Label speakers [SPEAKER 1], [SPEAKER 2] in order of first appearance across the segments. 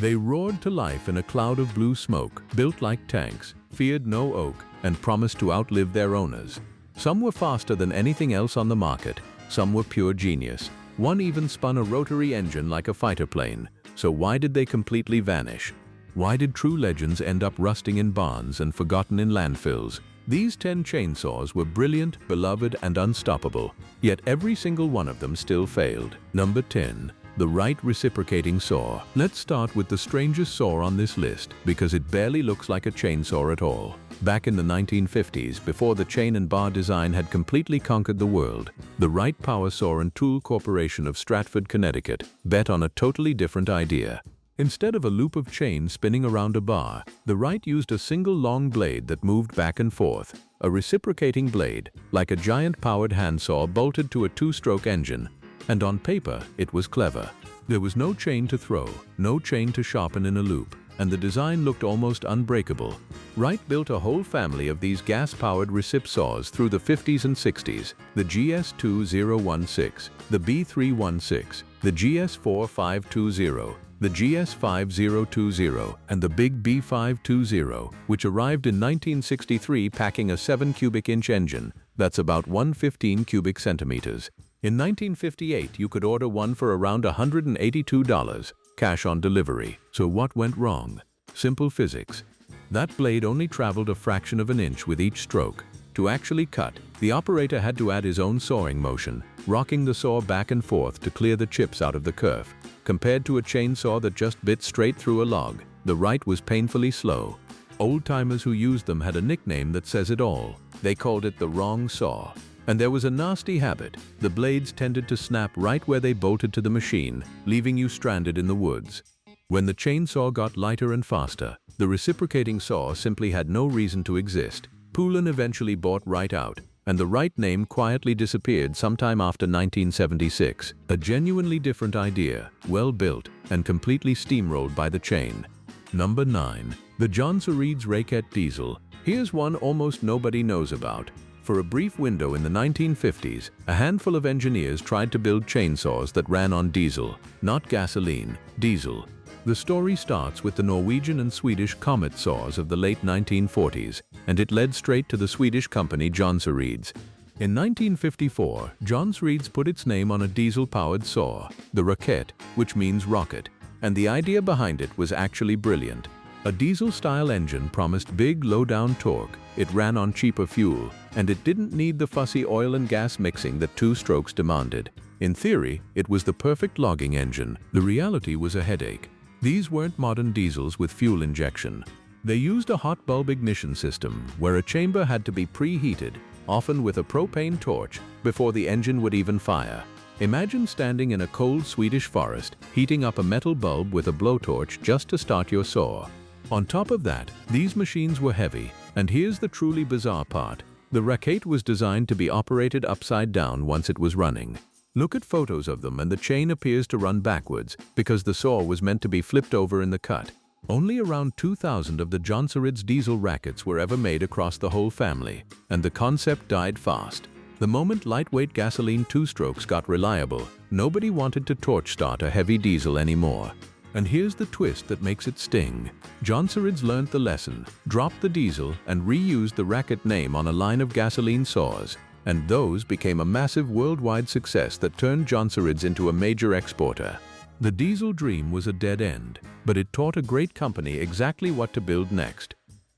[SPEAKER 1] They roared to life in a cloud of blue smoke, built like tanks, feared no oak, and promised to outlive their owners. Some were faster than anything else on the market, some were pure genius. One even spun a rotary engine like a fighter plane. So why did they completely vanish? Why did true legends end up rusting in barns and forgotten in landfills? These 10 chainsaws were brilliant, beloved, and unstoppable, yet every single one of them still failed. Number 10. The Wright Reciprocating Saw. Let's start with the strangest saw on this list because it barely looks like a chainsaw at all. Back in the 1950s, before the chain and bar design had completely conquered the world, the Wright Power Saw and Tool Corporation of Stratford, Connecticut, bet on a totally different idea. Instead of a loop of chain spinning around a bar, the Wright used a single long blade that moved back and forth, a reciprocating blade, like a giant powered handsaw bolted to a two-stroke engine. And on paper, it was clever. There was no chain to throw, no chain to sharpen in a loop, and the design looked almost unbreakable. Wright built a whole family of these gas-powered recip saws through the 50s and 60s, the GS2016, the B316, the GS4520, the GS5020, and the big B520, which arrived in 1963 packing a 7 cubic inch engine, that's about 115 cubic centimeters. In 1958, you could order one for around $182, cash on delivery. So what went wrong? Simple physics. That blade only traveled a fraction of an inch with each stroke. To actually cut, the operator had to add his own sawing motion, rocking the saw back and forth to clear the chips out of the kerf. Compared to a chainsaw that just bit straight through a log, the Wright was painfully slow. Old-timers who used them had a nickname that says it all. They called it the wrong saw. And there was a nasty habit. The blades tended to snap right where they bolted to the machine, leaving you stranded in the woods. When the chainsaw got lighter and faster, the reciprocating saw simply had no reason to exist. Poulan eventually bought Wright out, and the Wright name quietly disappeared sometime after 1976. A genuinely different idea, well built, and completely steamrolled by the chain. Number 9. The Jonsereds Raket Diesel. Here's one almost nobody knows about. For a brief window in the 1950s, a handful of engineers tried to build chainsaws that ran on diesel, not gasoline, diesel. The story starts with the Norwegian and Swedish Comet saws of the late 1940s, and it led straight to the Swedish company Jonsereds. In 1954, Jonsereds put its name on a diesel-powered saw, the Raket, which means rocket, and the idea behind it was actually brilliant. A diesel-style engine promised big, low-down torque, it ran on cheaper fuel, and it didn't need the fussy oil and gas mixing that two strokes demanded. In theory, it was the perfect logging engine. The reality was a headache. These weren't modern diesels with fuel injection. They used a hot bulb ignition system where a chamber had to be preheated, often with a propane torch, before the engine would even fire. Imagine standing in a cold Swedish forest, heating up a metal bulb with a blowtorch just to start your saw. On top of that, these machines were heavy, and here's the truly bizarre part. The Raket was designed to be operated upside down once it was running. Look at photos of them and the chain appears to run backwards because the saw was meant to be flipped over in the cut. Only around 2,000 of the Jonsereds diesel Rakets were ever made across the whole family, and the concept died fast. The moment lightweight gasoline two-strokes got reliable, nobody wanted to torch start a heavy diesel anymore. And here's the twist that makes it sting. Jonsereds learned the lesson, dropped the diesel, and reused the Raket name on a line of gasoline saws. And those became a massive worldwide success that turned Jonsereds into a major exporter. The diesel dream was a dead end, but it taught a great company exactly what to build next.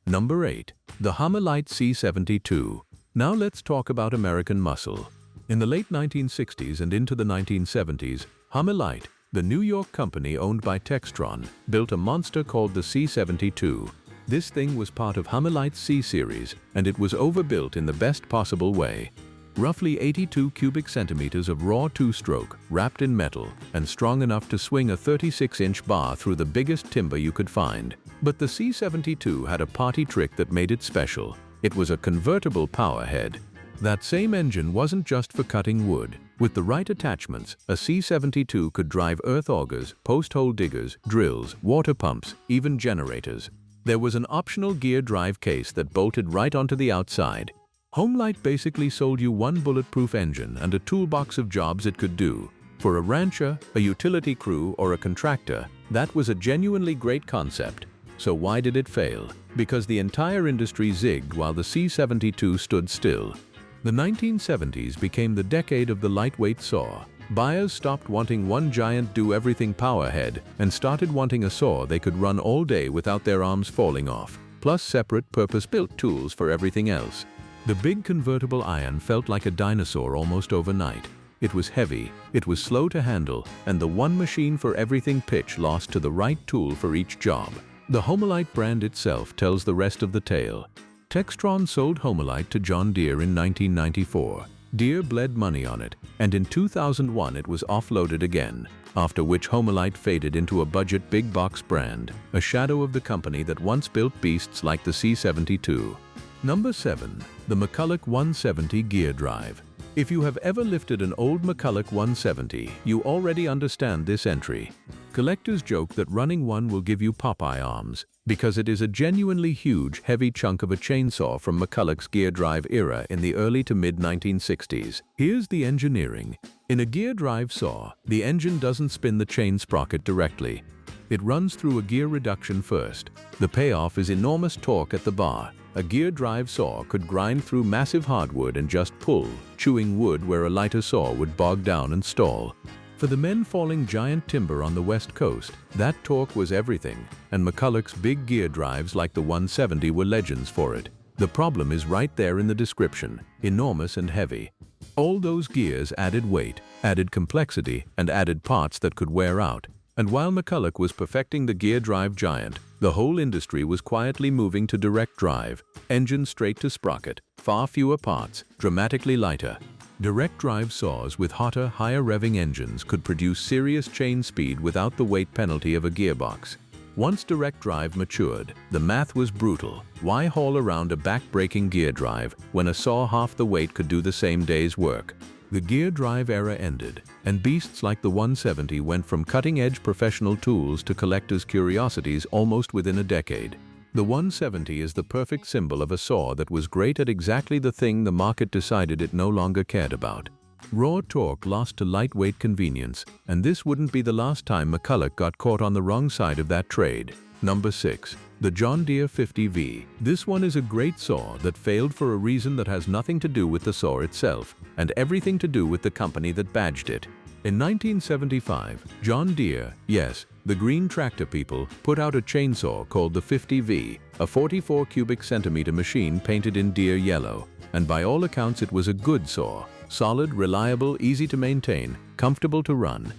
[SPEAKER 1] Number 8. The Homelite C-72. Now let's talk about American muscle. In the late 1960s and into the 1970s, Homelite, the New York company owned by Textron, built a monster called the C-72. This thing was part of Homelite's C-Series, and it was overbuilt in the best possible way. Roughly 82 cubic centimeters of raw two-stroke, wrapped in metal, and strong enough to swing a 36-inch bar through the biggest timber you could find. But the C-72 had a party trick that made it special. It was a convertible powerhead. That same engine wasn't just for cutting wood. With the right attachments, a C-72 could drive earth augers, post-hole diggers, drills, water pumps, even generators. There was an optional gear drive case that bolted right onto the outside. Homelite basically sold you one bulletproof engine and a toolbox of jobs it could do. For a rancher, a utility crew, or a contractor, that was a genuinely great concept. So why did it fail? Because the entire industry zigged while the C-72 stood still. The 1970s became the decade of the lightweight saw. Buyers stopped wanting one giant do-everything powerhead and started wanting a saw they could run all day without their arms falling off, plus separate purpose-built tools for everything else. The big convertible iron felt like a dinosaur almost overnight. It was heavy, it was slow to handle, and the one machine for everything pitch lost to the right tool for each job. The Homelite brand itself tells the rest of the tale. Textron sold Homelite to John Deere in 1994. Deere bled money on it, and in 2001 it was offloaded again, after which Homelite faded into a budget big box brand, a shadow of the company that once built beasts like the C-72. Number 7. The McCulloch 170 Gear Drive. If you have ever lifted an old McCulloch 170, you already understand this entry. Collectors joke that running one will give you Popeye arms, because it is a genuinely huge, heavy chunk of a chainsaw from McCulloch's gear drive era in the early to mid-1960s. Here's the engineering. In a gear drive saw, the engine doesn't spin the chain sprocket directly. It runs through a gear reduction first. The payoff is enormous torque at the bar. A gear drive saw could grind through massive hardwood and just pull, chewing wood where a lighter saw would bog down and stall. For the men falling giant timber on the West Coast, that torque was everything, and McCulloch's big gear drives like the 170 were legends for it. The problem is right there in the description: enormous and heavy. All those gears added weight, added complexity, and added parts that could wear out. And while McCulloch was perfecting the gear drive giant, the whole industry was quietly moving to direct drive, engine straight to sprocket, far fewer parts, dramatically lighter. Direct drive saws with hotter, higher revving engines could produce serious chain speed without the weight penalty of a gearbox. Once direct drive matured, the math was brutal. Why haul around a back-breaking gear drive when a saw half the weight could do the same day's work? The gear drive era ended, and beasts like the 170 went from cutting-edge professional tools to collectors' curiosities almost within a decade. The 170 is the perfect symbol of a saw that was great at exactly the thing the market decided it no longer cared about. Raw torque lost to lightweight convenience, and this wouldn't be the last time McCulloch got caught on the wrong side of that trade. Number 6. The John Deere 50V. This one is a great saw that failed for a reason that has nothing to do with the saw itself, and everything to do with the company that badged it. In 1975, John Deere, yes, the green tractor people, put out a chainsaw called the 50V, a 44 cubic centimeter machine painted in Deere yellow, and by all accounts it was a good saw. Solid, reliable, easy to maintain, comfortable to run.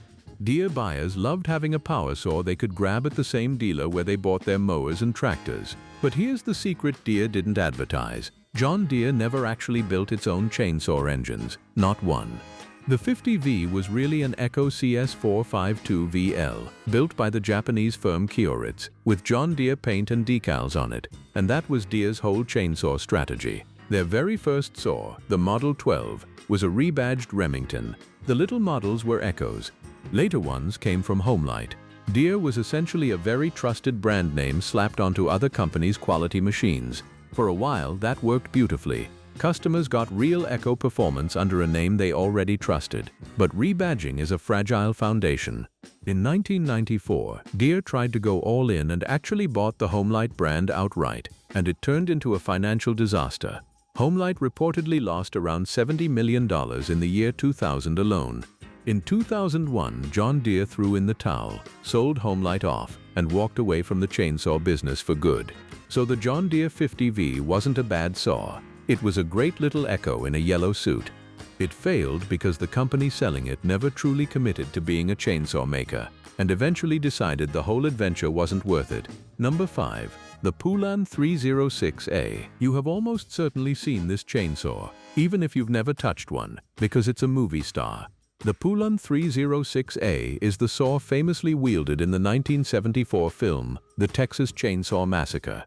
[SPEAKER 1] Deere buyers loved having a power saw they could grab at the same dealer where they bought their mowers and tractors. But here's the secret Deere didn't advertise. John Deere never actually built its own chainsaw engines, not one. The 50V was really an Echo CS452VL, built by the Japanese firm Jonsereds, with John Deere paint and decals on it, and that was Deere's whole chainsaw strategy. Their very first saw, the Model 12, was a rebadged Remington. The little models were Echoes. Later ones came from Homelite. Deere was essentially a very trusted brand name slapped onto other companies' quality machines. For a while, that worked beautifully. Customers got real Echo performance under a name they already trusted. But rebadging is a fragile foundation. In 1994, Deere tried to go all in and actually bought the Homelite brand outright, and it turned into a financial disaster. Homelite reportedly lost around $70 million in the year 2000 alone. In 2001, John Deere threw in the towel, sold Homelite off, and walked away from the chainsaw business for good. So the John Deere 50V wasn't a bad saw. It was a great little Echo in a yellow suit. It failed because the company selling it never truly committed to being a chainsaw maker, and eventually decided the whole adventure wasn't worth it. Number 5. The Poulan 306A. You have almost certainly seen this chainsaw, even if you've never touched one, because it's a movie star. The Poulan 306A is the saw famously wielded in the 1974 film, The Texas Chainsaw Massacre.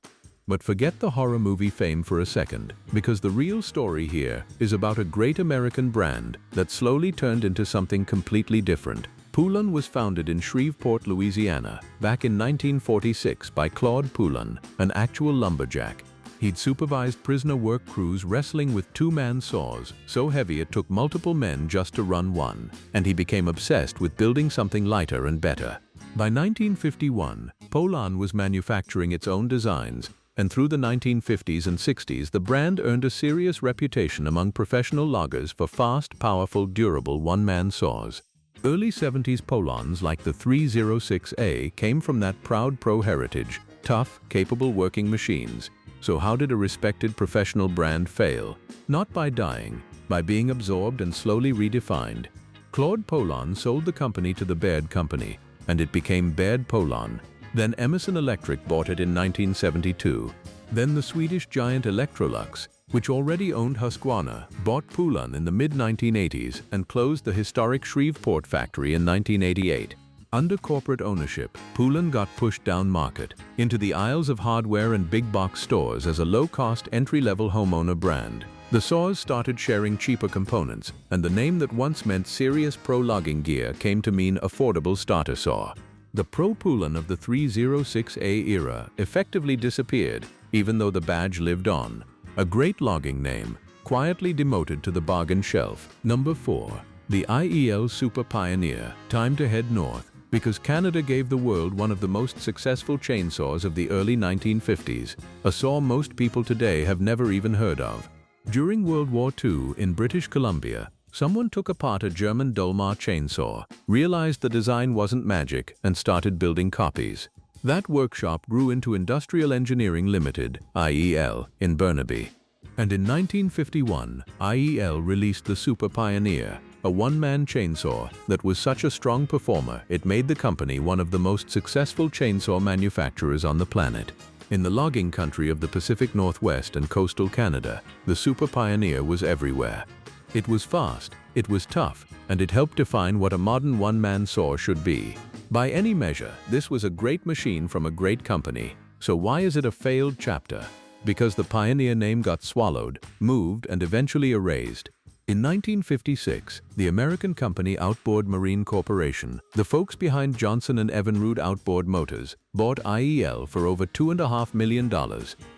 [SPEAKER 1] But forget the horror movie fame for a second, because the real story here is about a great American brand that slowly turned into something completely different. Poulan was founded in Shreveport, Louisiana, back in 1946 by Claude Poulan, an actual lumberjack. He'd supervised prisoner work crews wrestling with two-man saws, so heavy it took multiple men just to run one, and he became obsessed with building something lighter and better. By 1951, Poulan was manufacturing its own designs, and through the 1950s and 60s the brand earned a serious reputation among professional loggers for fast, powerful, durable one-man saws. Early 70s Poulans like the 306A came from that proud pro heritage, tough, capable working machines. So how did a respected professional brand fail? Not by dying, by being absorbed and slowly redefined. Claude Poulan sold the company to the Baird Company, and it became Baird Poulan. Then Emerson Electric bought it in 1972. Then the Swedish giant Electrolux, which already owned Husqvarna, bought Poulan in the mid-1980s and closed the historic Shreveport factory in 1988. Under corporate ownership, Poulan got pushed down market into the aisles of hardware and big box stores as a low-cost entry-level homeowner brand. The saws started sharing cheaper components, and the name that once meant serious pro logging gear came to mean affordable starter saw. The Pro Poulan of the 306A era effectively disappeared, even though the badge lived on. A great logging name, quietly demoted to the bargain shelf. Number 4. The IEL Super Pioneer. Time to head north, because Canada gave the world one of the most successful chainsaws of the early 1950s, a saw most people today have never even heard of. During World War II in British Columbia, someone took apart a German Dolmar chainsaw, realized the design wasn't magic, and started building copies. That workshop grew into Industrial Engineering Limited, IEL, in Burnaby. And in 1951, IEL released the Super Pioneer, a one-man chainsaw that was such a strong performer it made the company one of the most successful chainsaw manufacturers on the planet. In the logging country of the Pacific Northwest and coastal Canada, the Super Pioneer was everywhere. It was fast, it was tough, and it helped define what a modern one-man saw should be. By any measure, this was a great machine from a great company. So why is it a failed chapter? Because the Pioneer name got swallowed, moved, and eventually erased. In 1956, the American company Outboard Marine Corporation, the folks behind Johnson and Evinrude Outboard Motors, bought IEL for over $2.5 million,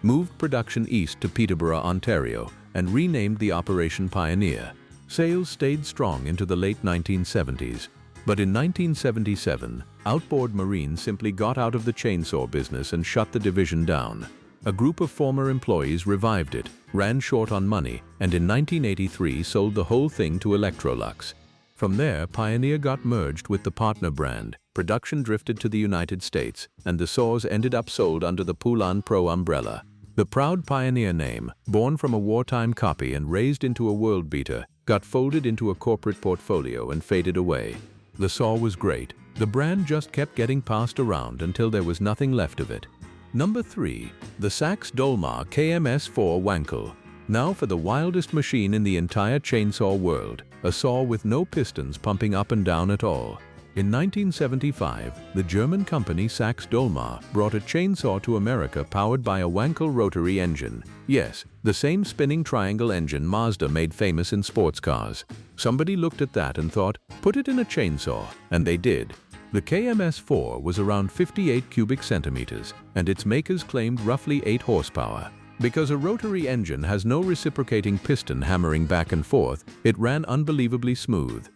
[SPEAKER 1] moved production east to Peterborough, Ontario, and renamed the operation Pioneer. Sales stayed strong into the late 1970s. But in 1977, Outboard Marine simply got out of the chainsaw business and shut the division down. A group of former employees revived it, ran short on money, and in 1983 sold the whole thing to Electrolux. From there, Pioneer got merged with the partner brand, production drifted to the United States, and the saws ended up sold under the Poulan Pro umbrella. The proud Pioneer name, born from a wartime copy and raised into a world beater, got folded into a corporate portfolio and faded away. The saw was great. The brand just kept getting passed around until there was nothing left of it. Number 3. The Sachs-Dolmar KMS-4 Wankel. Now for the wildest machine in the entire chainsaw world, a saw with no pistons pumping up and down at all. In 1975, the German company Sachs-Dolmar brought a chainsaw to America powered by a Wankel rotary engine. Yes, the same spinning triangle engine Mazda made famous in sports cars. Somebody looked at that and thought, put it in a chainsaw, and they did. The KMS-4 was around 58 cubic centimeters, and its makers claimed roughly 8 horsepower. Because a rotary engine has no reciprocating piston hammering back and forth, it ran unbelievably smooth.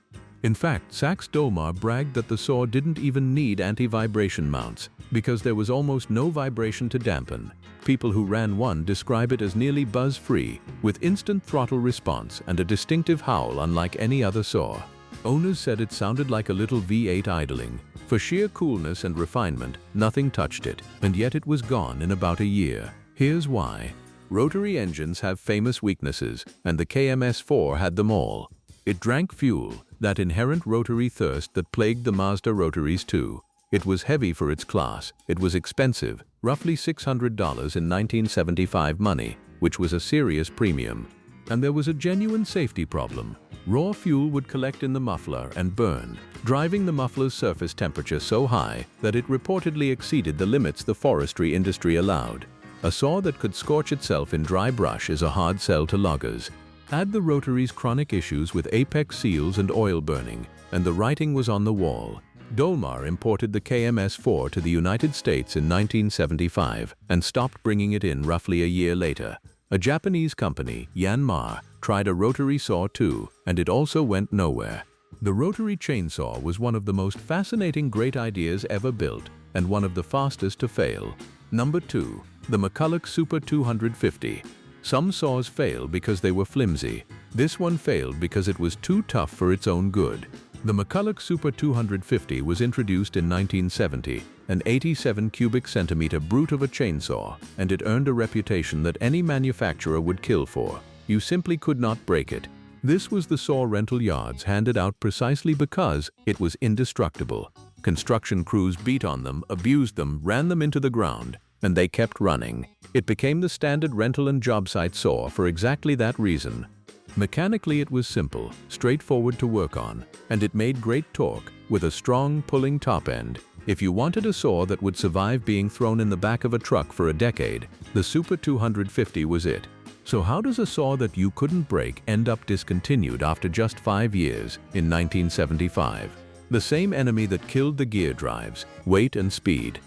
[SPEAKER 1] In fact, Sachs-Dolmar bragged that the saw didn't even need anti-vibration mounts, because there was almost no vibration to dampen. People who ran one describe it as nearly buzz-free, with instant throttle response and a distinctive howl unlike any other saw. Owners said it sounded like a little V8 idling. For sheer coolness and refinement, nothing touched it, and yet it was gone in about a year. Here's why. Rotary engines have famous weaknesses, and the KMS-4 had them all. It drank fuel, that inherent rotary thirst that plagued the Mazda rotaries too. It was heavy for its class. It was expensive, roughly $600 in 1975 money, which was a serious premium. And there was a genuine safety problem. Raw fuel would collect in the muffler and burn, driving the muffler's surface temperature so high that it reportedly exceeded the limits the forestry industry allowed. A saw that could scorch itself in dry brush is a hard sell to loggers. Add the rotary's chronic issues with apex seals and oil burning, and the writing was on the wall. Dolmar imported the KMS-4 to the United States in 1975 and stopped bringing it in roughly a year later. A Japanese company, Yanmar, tried a rotary saw too, and it also went nowhere. The rotary chainsaw was one of the most fascinating great ideas ever built, and one of the fastest to fail. Number 2. The McCulloch Super 250. Some saws fail because they were flimsy. This one failed because it was too tough for its own good. The McCulloch Super 250 was introduced in 1970, an 87 cubic centimeter brute of a chainsaw, and it earned a reputation that any manufacturer would kill for. You simply could not break it. This was the saw rental yards handed out precisely because it was indestructible. Construction crews beat on them, abused them, ran them into the ground, and they kept running. It became the standard rental and job site saw for exactly that reason. Mechanically, it was simple, straightforward to work on, and it made great torque with a strong pulling top end. If you wanted a saw that would survive being thrown in the back of a truck for a decade, the Super 250 was it. So how does a saw that you couldn't break end up discontinued after just 5 years in 1975? The same enemy that killed the gear drives, weight and speed.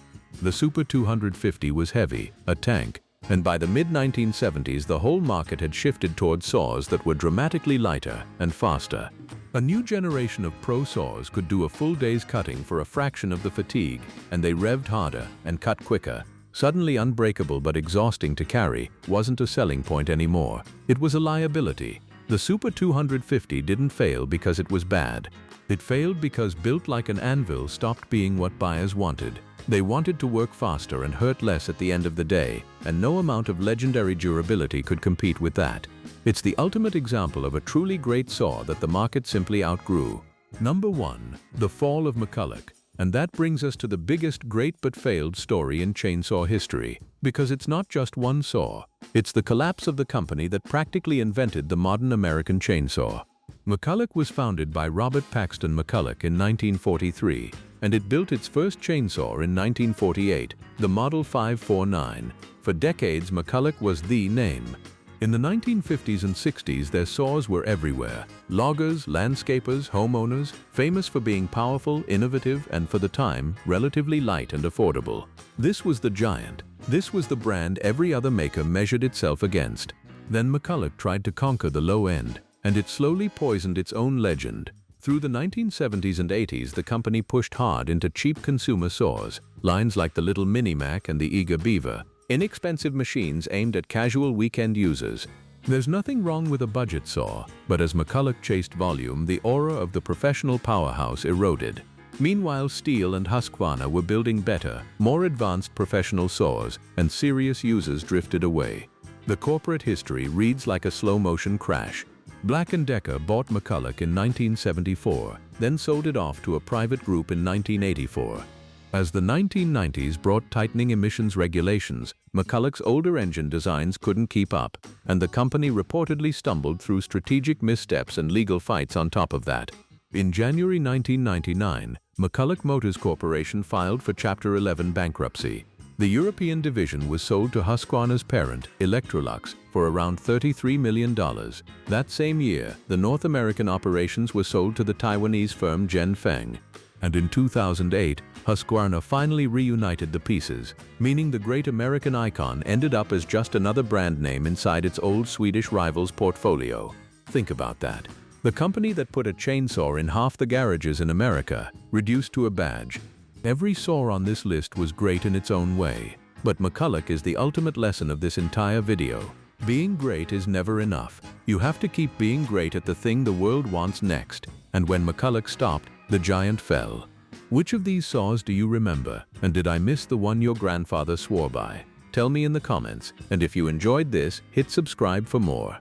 [SPEAKER 1] The Super 250 was heavy, a tank, and by the mid-1970s the whole market had shifted towards saws that were dramatically lighter and faster. A new generation of pro saws could do a full day's cutting for a fraction of the fatigue, and they revved harder and cut quicker. Suddenly unbreakable but exhausting to carry wasn't a selling point anymore. It was a liability. The Super 250 didn't fail because it was bad. It failed because built like an anvil stopped being what buyers wanted. They wanted to work faster and hurt less at the end of the day, and no amount of legendary durability could compete with that. It's the ultimate example of a truly great saw that the market simply outgrew. Number 1. The fall of McCulloch. And that brings us to the biggest great but failed story in chainsaw history, because it's not just one saw. It's the collapse of the company that practically invented the modern American chainsaw. McCulloch was founded by Robert Paxton McCulloch in 1943, and it built its first chainsaw in 1948, the Model 549. For decades, McCulloch was the name. In the 1950s and 60s, their saws were everywhere. Loggers, landscapers, homeowners, famous for being powerful, innovative, and for the time, relatively light and affordable. This was the giant. This was the brand every other maker measured itself against. Then McCulloch tried to conquer the low end, and it slowly poisoned its own legend. Through the 1970s and 80s, the company pushed hard into cheap consumer saws, lines like the Little Mini-Mac and the Eager Beaver, inexpensive machines aimed at casual weekend users. There's nothing wrong with a budget saw, but as McCulloch chased volume, the aura of the professional powerhouse eroded. Meanwhile, Stihl and Husqvarna were building better, more advanced professional saws, and serious users drifted away. The corporate history reads like a slow-motion crash. Black & Decker bought McCulloch in 1974, then sold it off to a private group in 1984. As the 1990s brought tightening emissions regulations, McCulloch's older engine designs couldn't keep up, and the company reportedly stumbled through strategic missteps and legal fights on top of that. In January 1999, McCulloch Motors Corporation filed for Chapter 11 bankruptcy. The European division was sold to Husqvarna's parent, Electrolux, for around $33 million. That same year, the North American operations were sold to the Taiwanese firm Zhenfeng. And in 2008, Husqvarna finally reunited the pieces, meaning the great American icon ended up as just another brand name inside its old Swedish rival's portfolio. Think about that. The company that put a chainsaw in half the garages in America, reduced to a badge. Every saw on this list was great in its own way, but McCulloch is the ultimate lesson of this entire video. Being great is never enough. You have to keep being great at the thing the world wants next. And when McCulloch stopped, the giant fell. Which of these saws do you remember? And did I miss the one your grandfather swore by? Tell me in the comments, and if you enjoyed this, hit subscribe for more.